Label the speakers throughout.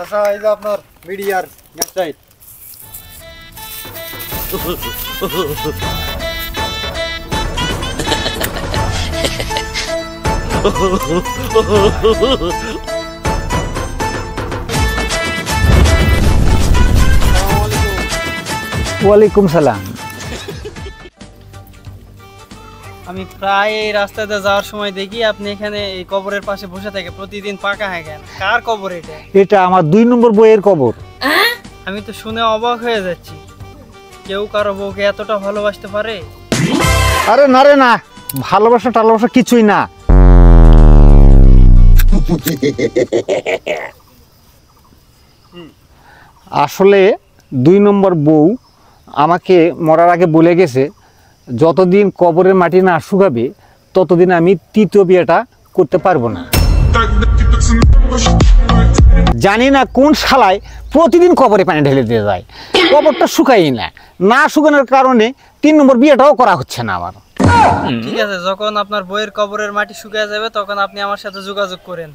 Speaker 1: চাচা এই যে আপনার মিডিয়ার ওয়েবসাইট।
Speaker 2: ওয়ালাইকুম সালাম।
Speaker 3: আমি প্রায় এই রাস্তাতে যাওয়ার সময় দেখি আপনি এখানে এই কবরের পাশে বসে থাকে, প্রতিদিন পাকা হাঁকেন। কার কবর এটা?
Speaker 2: এটা আমার 2 নম্বর বইয়ের কবর।
Speaker 3: আমি তো শুনে অবাক হয়ে যাচ্ছি, কেউ কারো বউকে এতটা ভালোবাসতে পারে?
Speaker 2: আরে না রে না, ভালোবাসা টালোবাসা কিছুই না। আসলে 2 নম্বর বউ আমাকে মরার আগে বলে গেছে, যতদিন কবরের মাটি না শুকাবে ততদিন আমি তৃতীয় বিয়েটা করতে পারবো না। জানি না কোন শালায় প্রতিদিন কবরে পানি ঢেলে দিয়ে যায়, কবরটা শুকাই না, না শুকানোর কারণে 3 নম্বর বিয়েটাও করা হচ্ছে না আমার।
Speaker 3: ঠিক আছে, যখন আপনার বইয়ের কবরের মাটি শুকিয়ে যাবে তখন আপনি আমার সাথে যোগাযোগ করেন।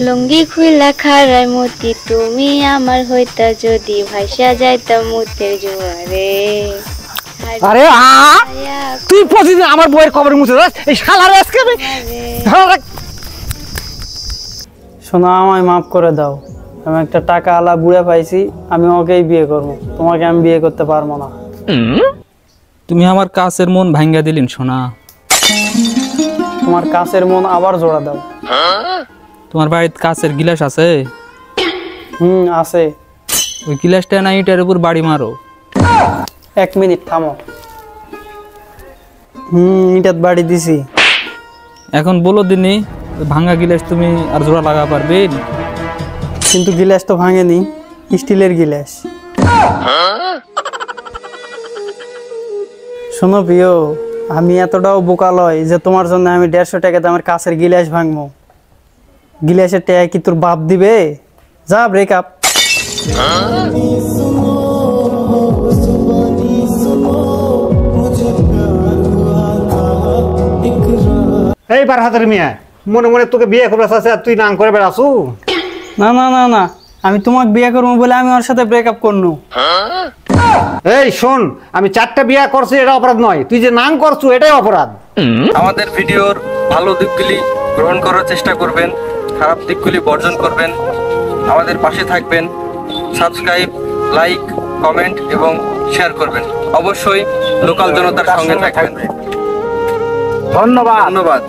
Speaker 4: লুঙ্গি খুইলা খাড়াই মতি তুমি আমার হইতা যদি ভাইসা যাইতা মুতের জোয়ারে।
Speaker 2: আরে তুই প্রতিদিন আমার বইয়ের কবরে মুছে যাস, এই শালার আজকে আমি
Speaker 3: শোনো, আমায় মাফ করে দাও। আমি একটা টাকা আলা বুড়া পাইছি, আমি ওকেই বিয়ে করবো, তোমাকে আমি বিয়ে করতে পারবো না।
Speaker 5: তুমি আমার কাছের মন ভাঙ্গা দিলেন সোনা।
Speaker 3: তোমার কাছের মন আবার জোড়া দাও।
Speaker 5: তোমার বাড়িতে কাছের গিলাস আছে?
Speaker 3: আছে।
Speaker 5: ওই গিলাসটা না ইটার উপর বাড়ি মারো।
Speaker 3: 1 মিনিট থামো। ইটাত বাড়ি দিছি।
Speaker 5: এখন বলো দিনি ভাঙ্গা গিলাস তুমি আর জোড়া লাগা পারবে?
Speaker 3: কিন্তু গিলাস তো ভাঙেনি, স্টিলের গিলাস। শোনো প্রিয়, আমি এতটাও বোকা লয় যে তোমার জন্য আমি 150 টাকা দামের কাছের গিলাস ভাঙবো। গিলাসের টাকা কি তোর বাপ দিবে? যা, ব্রেকআপ।
Speaker 2: এই বারহাতের মিয়া, মনে মনে তোকে বিয়ে করবে চাচ্ছে আর তুই নাং করে বেড়াছু?
Speaker 3: না না না না, আমি তোমাকে বিয়ে করবো বলে আমি ওর সাথে ব্রেকআপ করনু।
Speaker 2: এই শোন, আমি 4টা বিয়ে করছি, এটা অপরাধ নয়, তুই যে নাং করছু এটাই অপরাধ।
Speaker 6: আমাদের ভিডিওর ভালো দিকগুলি গ্রহণ করার চেষ্টা করবেন, খারাপ দিকগুলি বর্জন করবেন, আমাদের পাশে থাকবেন, সাবস্ক্রাইব, লাইক, কমেন্ট এবং শেয়ার করবেন। অবশ্যই লোকাল জনতার সঙ্গে থাকবেন।
Speaker 2: ধন্যবাদ।
Speaker 6: ধন্যবাদ।